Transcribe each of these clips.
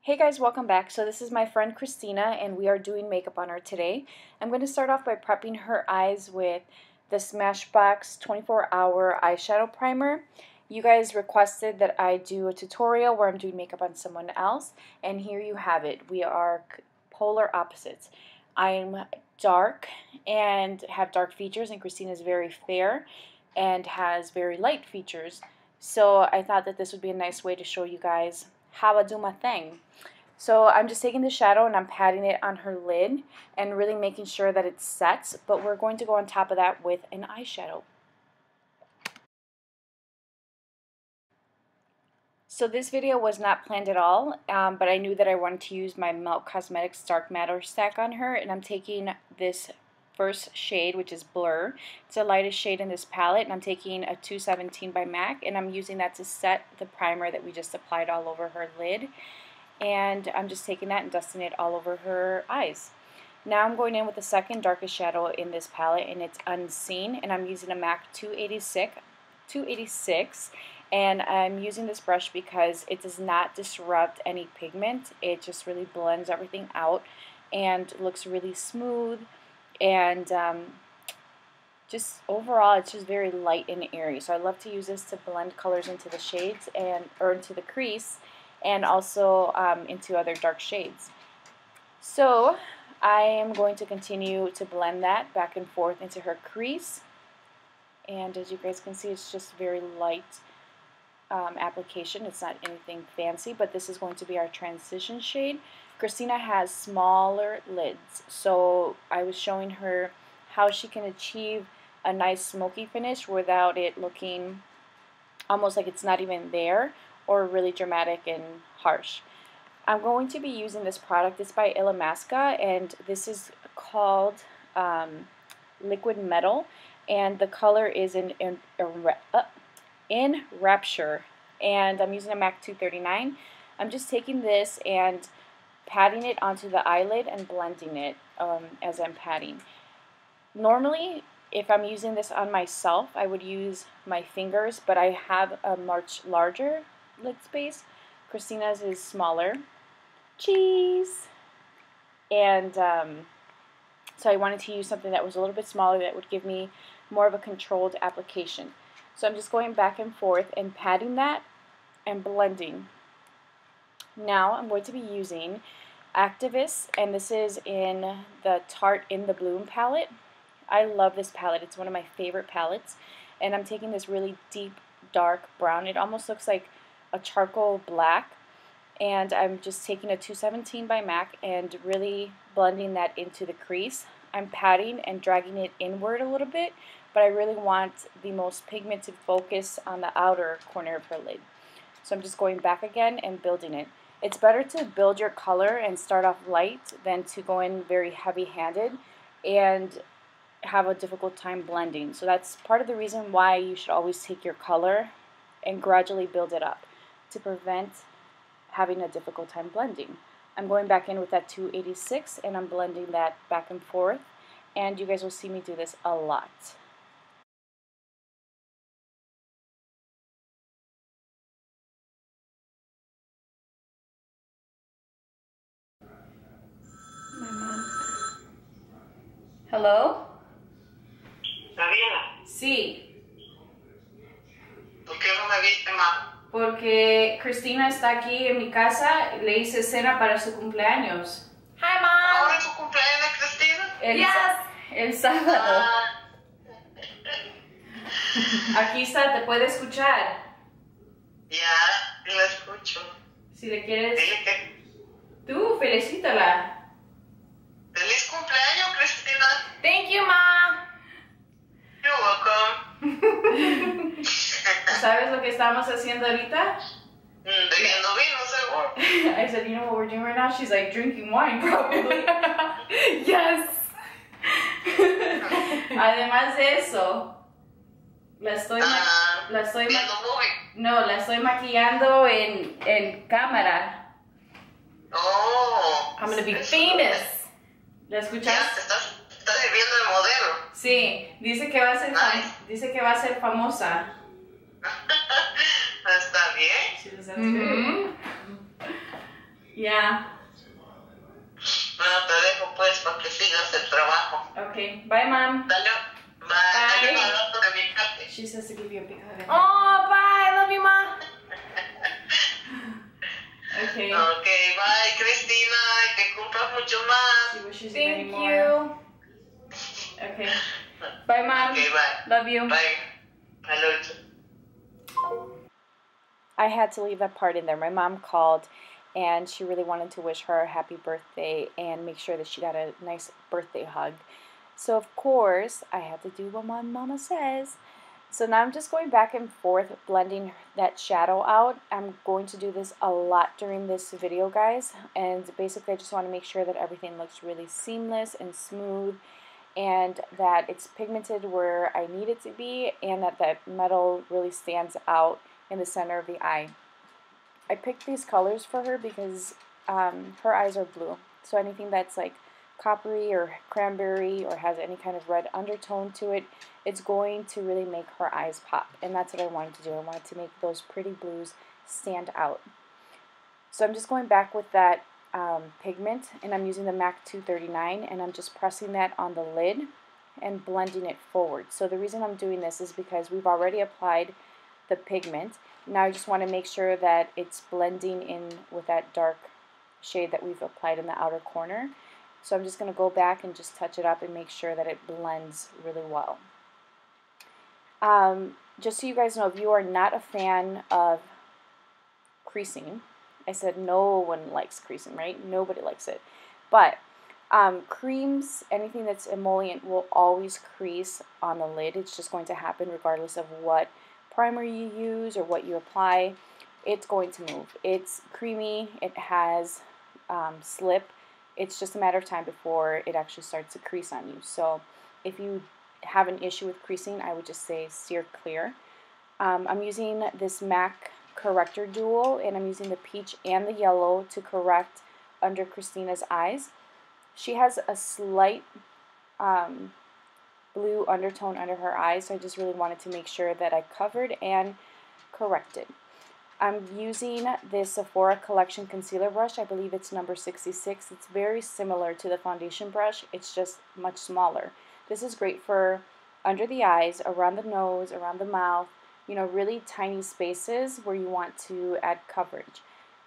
Hey guys, welcome back. So this is my friend Christina and we are doing makeup on her today. I'm going to start off by prepping her eyes with the Smashbox 24-hour eyeshadow primer. You guys requested that I do a tutorial where I'm doing makeup on someone else, and here you have it. We are polar opposites. I'm dark and have dark features, and Christina is very fair and has very light features. So I thought that this would be a nice way to show you guys how I do my thing. So I'm just taking the shadow and I'm patting it on her lid and really making sure that it sets, but we're going to go on top of that with an eyeshadow. So this video was not planned at all, but I knew that I wanted to use my Melt Cosmetics Dark Matter stack on her, and I'm taking this first shade, which is Blur. It's the lightest shade in this palette, and I'm taking a 217 by MAC, and I'm using that to set the primer that we just applied all over her lid. And I'm just taking that and dusting it all over her eyes. Now I'm going in with the second darkest shadow in this palette, and it's Unseen, and I'm using a MAC 286, and I'm using this brush because it does not disrupt any pigment. It just really blends everything out and looks really smooth, and just overall it's just very light and airy. So I love to use this to blend colors into the shades or into the crease, and also into other dark shades. So I am going to continue to blend that back and forth into her crease, and as you guys can see, it's just very light application. It's not anything fancy, but this is going to be our transition shade. Christina has smaller lids, so I was showing her how she can achieve a nice smoky finish without it looking almost like it's not even there, or really dramatic and harsh. I'm going to be using this product. It's by Illamasqua, and this is called Liquid Metal, and the color is in Rapture, and I'm using a MAC 239. I'm just taking this and patting it onto the eyelid and blending it as I'm patting. Normally, if I'm using this on myself, I would use my fingers, but I have a much larger lid space. Christina's is smaller. Cheese! And so I wanted to use something that was a little bit smaller that would give me more of a controlled application. So I'm just going back and forth and patting that and blending. Now I'm going to be using Activist, and this is in the Tarte in the Bloom palette. I love this palette. It's one of my favorite palettes, and I'm taking this really deep dark brown. It almost looks like a charcoal black, and I'm just taking a 217 by MAC and really blending that into the crease. I'm patting and dragging it inward a little bit, but I really want the most pigmented focus on the outer corner of her lid. So I'm just going back again and building it. It's better to build your color and start off light than to go in very heavy-handed and have a difficult time blending. So that's part of the reason why you should always take your color and gradually build it up to prevent having a difficult time blending. I'm going back in with that 286, and I'm blending that back and forth, and you guys will see me do this a lot. My mom. Hello? Gabriela. Sí. ¿Por qué no me viste, ma? Porque Cristina está aquí en mi casa, le hice cena para su cumpleaños. Hi, Mom. ¿Ahora es tu cumpleaños, Cristina? El sábado. Aquí está, te puede escuchar. Ya, la escucho. Si le quieres... Dile que... Tú, felicítala. ¡Feliz cumpleaños, Cristina! Thank you, Ma. You're welcome. ¿Sabes lo que estamos haciendo ahorita? Bebiendo vino, seguro. I said, you know what we're doing right now? She's like, drinking wine, probably. Yes. Además de eso, la estoy maquillando en cámara. Oh. I'm gonna be famous. ¿La escuchas? Ya, estás viviendo el modelo. Sí, dice que va a ser famosa. Está bien. She says that's good. Yeah. Bueno, te dejo pues para que sigas el trabajo. Okay. Bye, Mom. Dale, bye. Dale un abrazo de mi parte. She says to give you a big hug. Oh, bye. I love you, Mom. Okay. Okay, bye, Cristina. Y que cumplas mucho más. She wishes you Thank many more. you. Okay. Bye, Mom. Okay, bye. Love you. Bye. I love you. I had to leave that part in there. My mom called, and she really wanted to wish her a happy birthday and make sure that she got a nice birthday hug. So, of course, I had to do what my mama says. So now I'm just going back and forth, blending that shadow out. I'm going to do this a lot during this video, guys. And basically, I just want to make sure that everything looks really seamless and smooth, and that it's pigmented where I need it to be, and that that metal really stands out in the center of the eye. I picked these colors for her because her eyes are blue. So anything that's like coppery or cranberry or has any kind of red undertone to it, it's going to really make her eyes pop. And that's what I wanted to do. I wanted to make those pretty blues stand out. So I'm just going back with that pigment, and I'm using the MAC 239, and I'm just pressing that on the lid and blending it forward. So the reason I'm doing this is because we've already applied the pigment. Now I just want to make sure that it's blending in with that dark shade that we've applied in the outer corner. So I'm just going to go back and just touch it up and make sure that it blends really well. Just so you guys know, if you are not a fan of creasing, I said no one likes creasing, right? Nobody likes it. But creams, anything that's emollient will always crease on the lid. It's just going to happen regardless of what primer you use or what you apply. It's going to move. It's creamy. It has slip. It's just a matter of time before it actually starts to crease on you. So if you have an issue with creasing, I would just say steer clear. I'm using this MAC corrector duo, and I'm using the peach and the yellow to correct under Christina's eyes. She has a slight blue undertone under her eyes, so I just really wanted to make sure that I covered and corrected. I'm using this Sephora Collection Concealer Brush. I believe it's number 66. It's very similar to the foundation brush. It's just much smaller. This is great for under the eyes, around the nose, around the mouth, you know, really tiny spaces where you want to add coverage.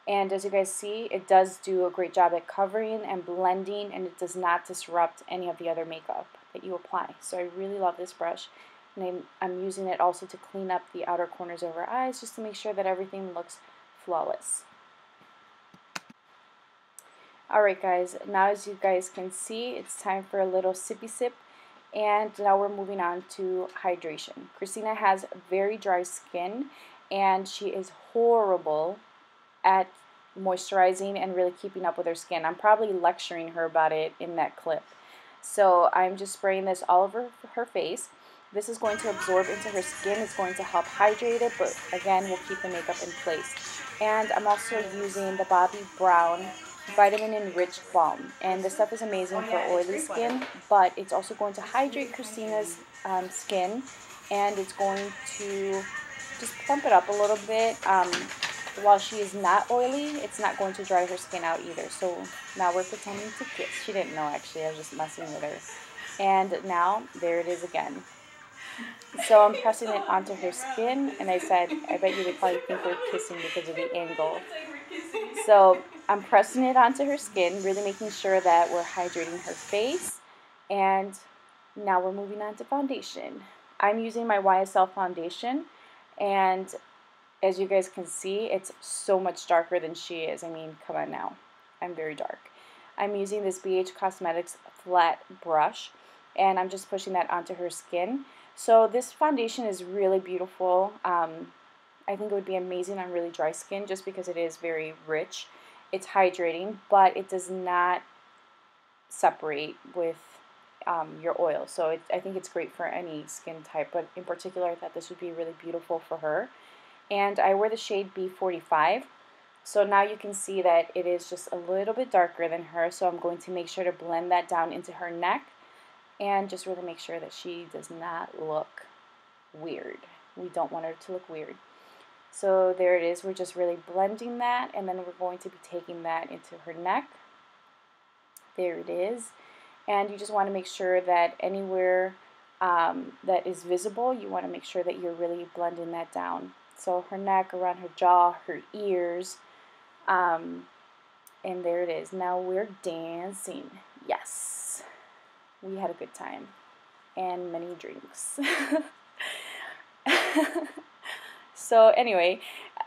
And as you guys see, it does do a great job at covering and blending, and it does not disrupt any of the other makeup that you apply. So I really love this brush. And I'm using it also to clean up the outer corners of her eyes, just to make sure that everything looks flawless. Alright guys, now as you guys can see, it's time for a little sippy sip. And now we're moving on to hydration. Christina has very dry skin, and she is horrible at moisturizing and really keeping up with her skin. I'm probably lecturing her about it in that clip. So I'm just spraying this all over her face. This is going to absorb into her skin. It's going to help hydrate it, but again, will keep the makeup in place. And I'm also using the Bobbi Brown Vitamin Enriched Balm. And this stuff is amazing for oily skin, but it's also going to hydrate Christina's skin, and it's going to just plump it up a little bit. While she is not oily, it's not going to dry her skin out either. So now we're pretending to kiss. She didn't know, actually. I was just messing with her. And now, there it is again. So I'm pressing it onto her skin, and I said, I bet you they probably think we're kissing because of the angle. So I'm pressing it onto her skin, really making sure that we're hydrating her face. And now we're moving on to foundation. I'm using my YSL foundation, and as you guys can see, it's so much darker than she is. I mean, come on now. I'm very dark. I'm using this BH Cosmetics flat brush, and I'm just pushing that onto her skin. So this foundation is really beautiful. I think it would be amazing on really dry skin just because it is very rich. It's hydrating, but it does not separate with your oil. So I think it's great for any skin type, but in particular I thought this would be really beautiful for her. And I wear the shade B45. So now you can see that it is just a little bit darker than her. So I'm going to make sure to blend that down into her neck and just really make sure that she does not look weird. We don't want her to look weird. So there it is. We're just really blending that, and then we're going to be taking that into her neck. There it is. And you just want to make sure that anywhere that is visible, you want to make sure that you're really blending that down. So her neck, around her jaw, her ears, and there it is. Now we're dancing. Yes, we had a good time and many drinks. So anyway,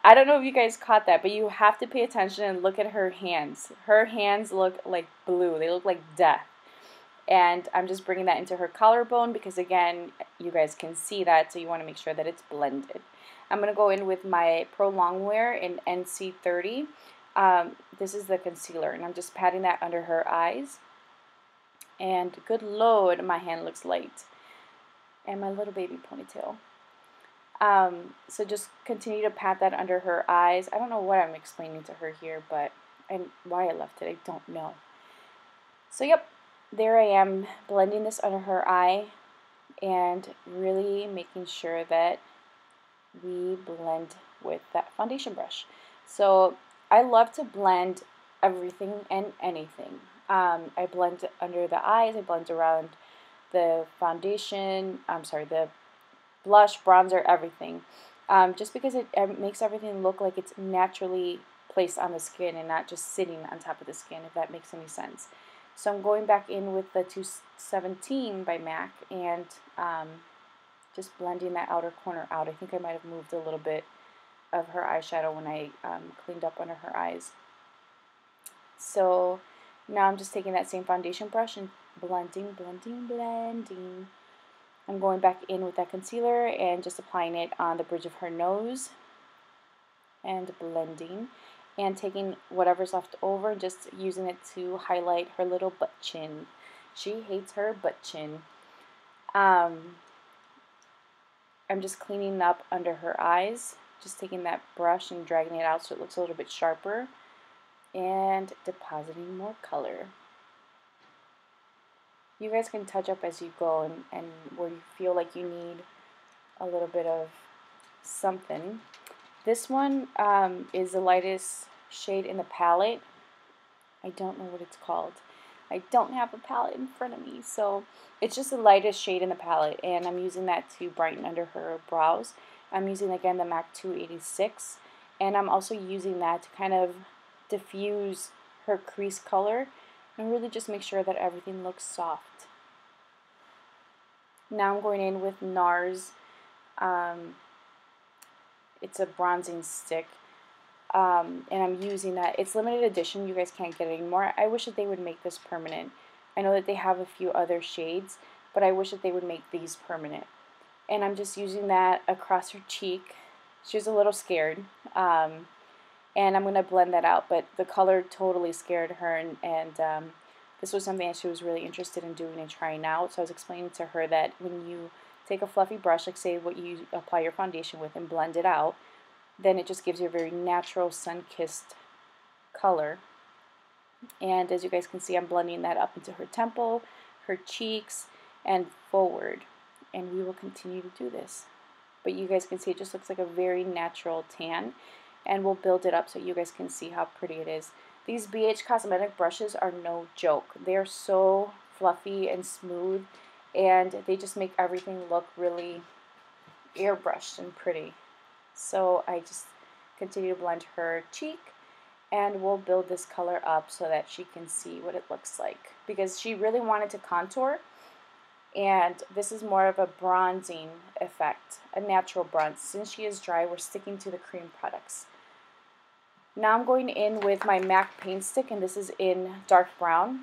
I don't know if you guys caught that, but you have to pay attention and look at her hands. Her hands look like blue. They look like death. And I'm just bringing that into her collarbone because, again, you guys can see that, so you want to make sure that it's blended. I'm going to go in with my Pro Longwear in NC30. This is the concealer, and I'm just patting that under her eyes. And good Lord, my hand looks light. And my little baby ponytail. So just continue to pat that under her eyes. I don't know what I'm explaining to her here, but and why I left it, I don't know. So yep, there I am blending this under her eye and really making sure that we blend with that foundation brush. So I love to blend everything and anything. I blend under the eyes, I blend around the foundation, the blush, bronzer, everything. Just because it makes everything look like it's naturally placed on the skin and not just sitting on top of the skin, if that makes any sense. So I'm going back in with the 217 by MAC and just blending that outer corner out. I think I might have moved a little bit of her eyeshadow when I cleaned up under her eyes. So now I'm just taking that same foundation brush and blending. I'm going back in with that concealer and just applying it on the bridge of her nose and blending and taking whatever's left over and just using it to highlight her little butt chin. She hates her butt chin. I'm just cleaning up under her eyes, just taking that brush and dragging it out so it looks a little bit sharper and depositing more color. You guys can touch up as you go and where you feel like you need a little bit of something. This one is the lightest shade in the palette. I don't know what it's called. I don't have a palette in front of me, so it's just the lightest shade in the palette, and I'm using that to brighten under her brows. I'm using, again, the MAC 286, and I'm also using that to kind of diffuse her crease color and really just make sure that everything looks soft. Now I'm going in with NARS. It's a bronzing stick, and I'm using that. It's limited edition. You guys can't get it anymore. I wish that they would make this permanent. I know that they have a few other shades, but I wish that they would make these permanent. And I'm just using that across her cheek. She was a little scared. And I'm going to blend that out, but the color totally scared her, and this was something that she was really interested in doing and trying out. So I was explaining to her that when you take a fluffy brush, like say what you apply your foundation with, and blend it out, then it just gives you a very natural sun-kissed color. And as you guys can see, I'm blending that up into her temple, her cheeks, and forward. And we will continue to do this. But you guys can see it just looks like a very natural tan. And we'll build it up so you guys can see how pretty it is. These BH Cosmetic brushes are no joke. They're so fluffy and smooth, and they just make everything look really airbrushed and pretty. So I just continue to blend her cheek, and we'll build this color up so that she can see what it looks like. Because she really wanted to contour, and this is more of a bronzing effect, a natural bronze. Since she is dry, we're sticking to the cream products. Now I'm going in with my MAC paint stick, and this is in dark brown,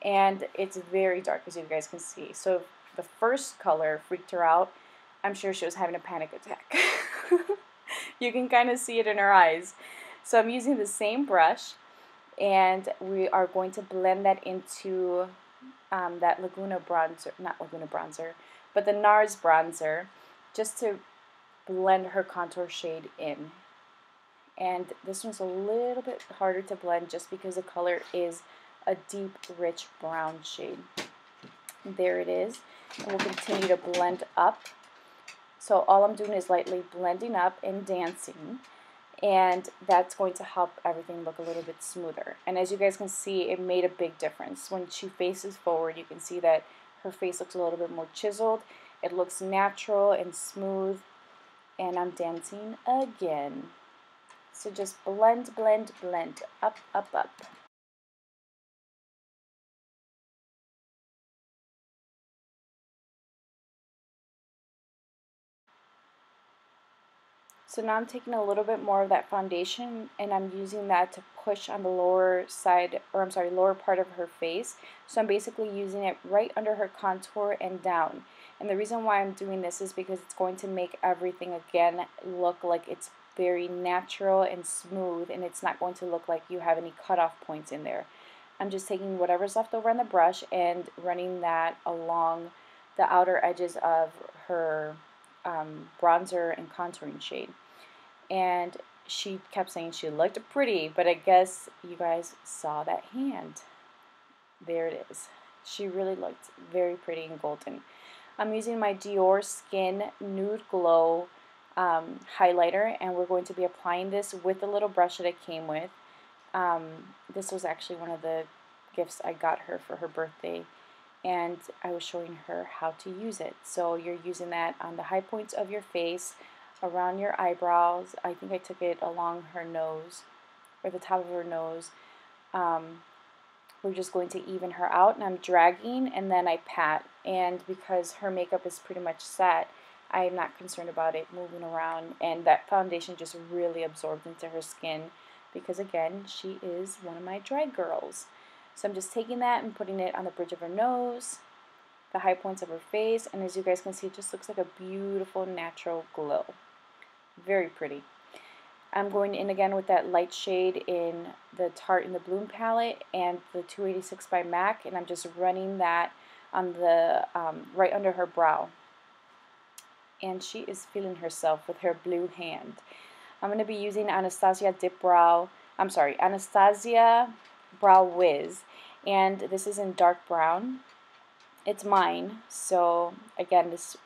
and it's very dark, as you guys can see. So if the first color freaked her out, I'm sure she was having a panic attack. You can kind of see it in her eyes. So I'm using the same brush, and we are going to blend that into that Laguna bronzer, not Laguna bronzer, but the NARS bronzer, just to blend her contour shade in. And this one's a little bit harder to blend just because the color is a deep, rich brown shade. There it is. And we'll continue to blend up So all I'm doing is lightly blending up and dancing, and that's going to help everything look a little bit smoother. And as you guys can see, it made a big difference. When she faces forward, you can see that her face looks a little bit more chiseled. It looks natural and smooth, and I'm dancing again. So just blend, blend, blend, up, up, up. So now I'm taking a little bit more of that foundation and I'm using that to push on the lower side, or I'm sorry, lower part of her face. So I'm basically using it right under her contour and down. And the reason why I'm doing this is because it's going to make everything again look like it's very natural and smooth, and it's not going to look like you have any cutoff points in there. I'm just taking whatever's left over on the brush and running that along the outer edges of her bronzer and contouring shade. And she kept saying she looked pretty, but I guess you guys saw that hand. There it is. She really looked very pretty and golden. I'm using my Dior Skin Nude Glow highlighter, and we're going to be applying this with the little brush that it came with. This was actually one of the gifts I got her for her birthday, and I was showing her how to use it. So you're using that on the high points of your face, around your eyebrows. I think I took it along her nose, or the top of her nose. We're just going to even her out, and I'm dragging and then I pat. And because her makeup is pretty much set, I am not concerned about it moving around, and that foundation just really absorbed into her skin because, again, she is one of my dry girls. So I'm just taking that and putting it on the bridge of her nose, the high points of her face, and as you guys can see, it just looks like a beautiful natural glow. Very pretty. I'm going in again with that light shade in the Tarte in the Bloom palette and the 286 by MAC, and I'm just running that on the right under her brow. And she is feeling herself with her blue hand. I'm going to be using Anastasia Brow Wiz, and this is in dark brown. It's mine, so again, this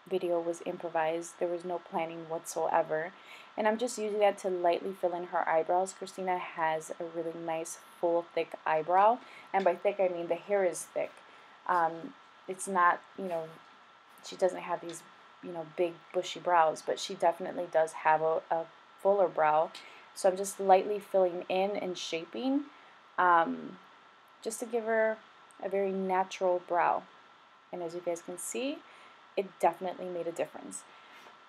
video was improvised. There was no planning whatsoever. And I'm just using that to lightly fill in her eyebrows. Christina has a really nice, full, thick eyebrow. And by thick, I mean the hair is thick. It's not, she doesn't have these, big, bushy brows, but she definitely does have a fuller brow. So I'm just lightly filling in and shaping, just to give her a very natural brow. And as you guys can see, it definitely made a difference.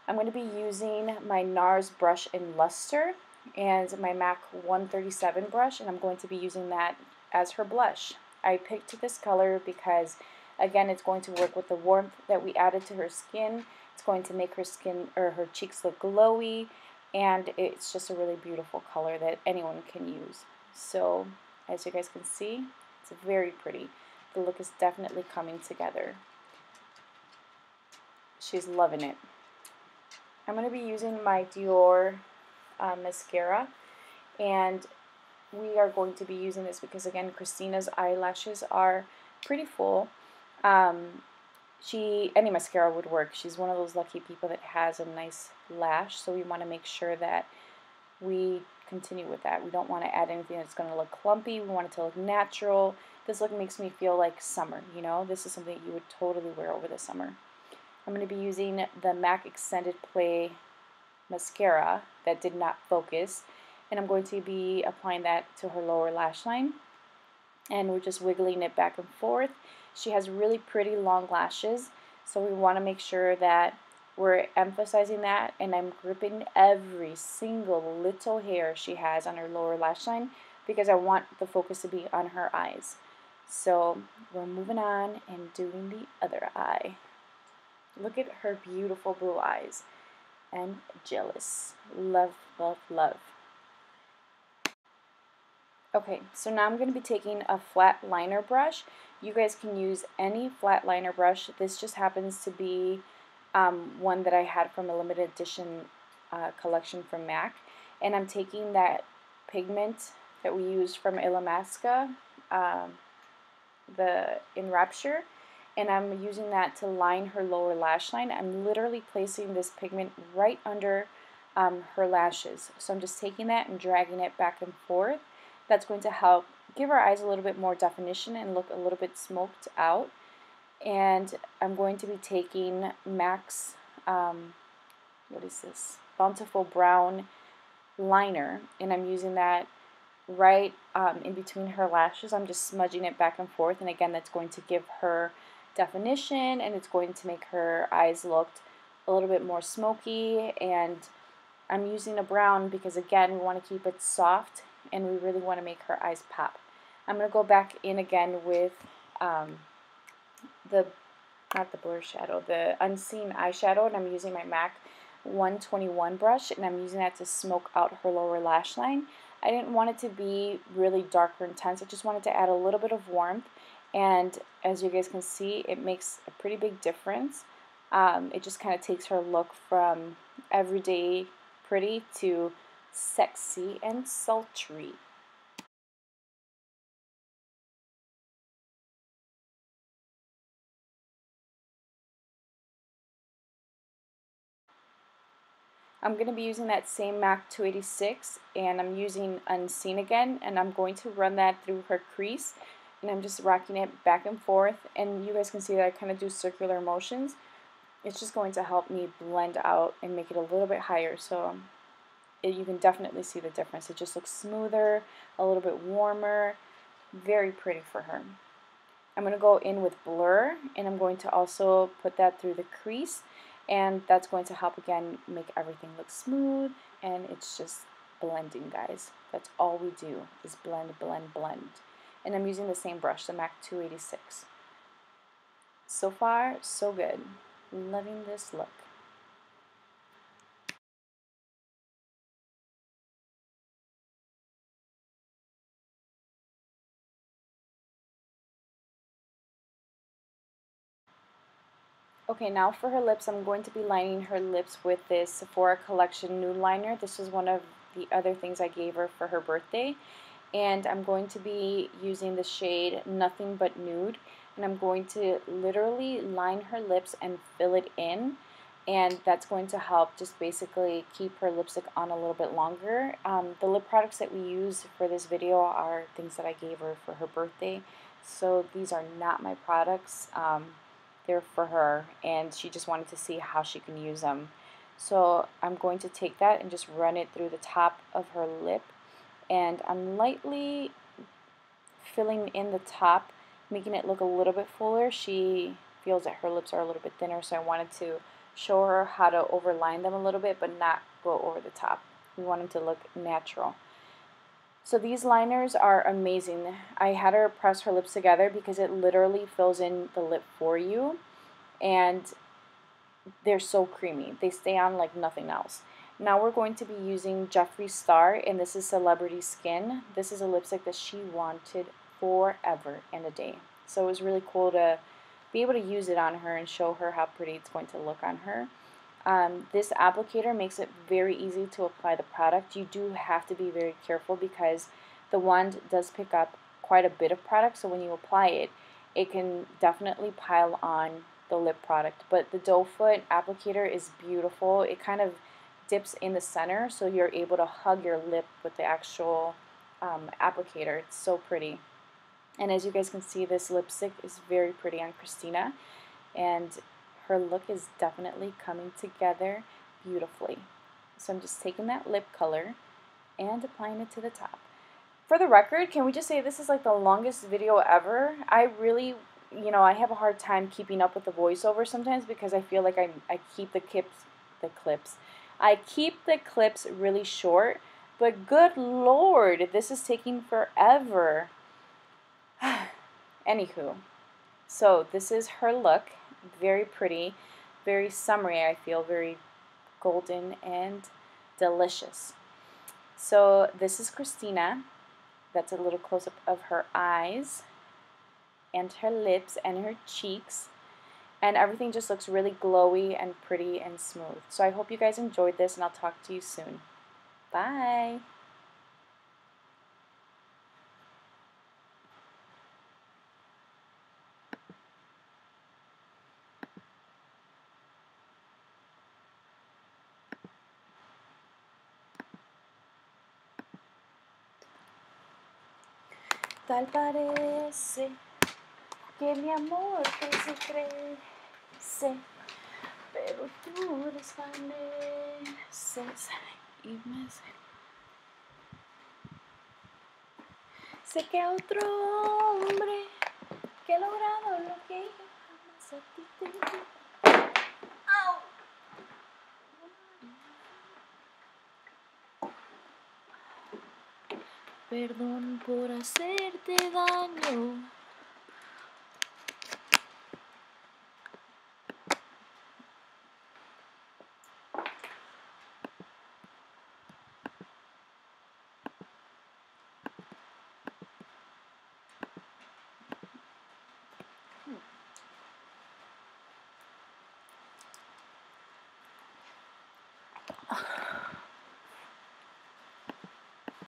I'm going to be using my NARS brush in Luster and my MAC 137 brush, and I'm going to be using that as her blush. I picked this color because, again, it's going to work with the warmth that we added to her skin. It's going to make her skin, or her cheeks, look glowy, and it's just a really beautiful color that anyone can use. So, as you guys can see, it's very pretty. The look is definitely coming together. She's loving it. I'm going to be using my Dior mascara, and we are going to be using this because, again, Christina's eyelashes are pretty full. Any mascara would work. She's one of those lucky people that has a nice lash, so we want to make sure that we continue with that. We don't want to add anything that's going to look clumpy. We want it to look natural. This look makes me feel like summer, This is something that you would totally wear over the summer. I'm going to be using the MAC Extended Play mascara that did not focus, and I'm going to be applying that to her lower lash line, and we're just wiggling it back and forth. She has really pretty long lashes, so we want to make sure that we're emphasizing that, and I'm gripping every single little hair she has on her lower lash line because I want the focus to be on her eyes. So we're moving on and doing the other eye. Look at her beautiful blue eyes. And jealous. Love, love, love. Okay, so now I'm going to be taking a flat liner brush. You guys can use any flat liner brush. This just happens to be one that I had from a limited edition collection from MAC. And I'm taking that pigment that we used from Illamasqua, the Enrapture, and I'm using that to line her lower lash line. I'm literally placing this pigment right under her lashes. So I'm just taking that and dragging it back and forth. That's going to help give her eyes a little bit more definition and look a little bit smoked out. And I'm going to be taking MAC's, what is this? Bountiful Brown liner, and I'm using that right in between her lashes. I'm just smudging it back and forth, and again, that's going to give her definition, and it's going to make her eyes look a little bit more smoky. And I'm using a brown because, again, we want to keep it soft, and we really want to make her eyes pop. I'm going to go back in again with not the blur shadow, the unseen eyeshadow, and I'm using my MAC 121 brush, and I'm using that to smoke out her lower lash line. I didn't want it to be really dark or intense. I just wanted to add a little bit of warmth, and as you guys can see, it makes a pretty big difference. It just kind of takes her look from everyday pretty to sexy and sultry. I'm going to be using that same MAC 286, and I'm using Unseen again, and I'm going to run that through her crease, and I'm just rocking it back and forth, and you guys can see that I kind of do circular motions. It's just going to help me blend out and make it a little bit higher, so you can definitely see the difference. It just looks smoother, a little bit warmer, very pretty for her. I'm going to go in with Blur, and I'm going to also put that through the crease, and that's going to help again make everything look smooth, and it's just blending, guys. That's all we do is blend, blend, blend. And I'm using the same brush, the MAC 286. So far, so good. Loving this look. Okay, now for her lips, I'm going to be lining her lips with this Sephora Collection Nude Liner. This is one of the other things I gave her for her birthday. And I'm going to be using the shade Nothing But Nude. And I'm going to literally line her lips and fill it in. And that's going to help just basically keep her lipstick on a little bit longer. The lip products that we use for this video are things that I gave her for her birthday. So these are not my products. They're for her, and she just wanted to see how she can use them. So I'm going to take that and just run it through the top of her lip, and I'm lightly filling in the top, making it look a little bit fuller. She feels that her lips are a little bit thinner, so I wanted to show her how to overline them a little bit but not go over the top. We want them to look natural. So these liners are amazing. I had her press her lips together because it literally fills in the lip for you, and they're so creamy. They stay on like nothing else. Now we're going to be using Jeffree Star, and this is Celebrity Skin. This is a lipstick that she wanted forever and a day. So it was really cool to be able to use it on her and show her how pretty it's going to look on her. This applicator makes it very easy to apply the product. You do have to be very careful because the wand does pick up quite a bit of product, so when you apply it, it can definitely pile on the lip product. But the doe foot applicator is beautiful. It kind of dips in the center, so you're able to hug your lip with the actual applicator. It's so pretty. And as you guys can see, this lipstick is very pretty on Christina, and her look is definitely coming together beautifully. So I'm just taking that lip color and applying it to the top. For the record, can we just say this is like the longest video ever? I really, I have a hard time keeping up with the voiceover sometimes because I feel like I keep the clips. I keep the clips really short, but good Lord, this is taking forever. Anywho, so this is her look. Very pretty, very summery, I feel, very golden and delicious. So this is Christina. That's a little close-up of her eyes and her lips and her cheeks. And everything just looks really glowy and pretty and smooth. So I hope you guys enjoyed this, and I'll talk to you soon. Bye! Tal parece que mi amor crece, pero tú desvaneces y me sé que otro hombre que ha logrado lo que yo jamás a ti te di. ¡Au! Perdón por hacerte daño.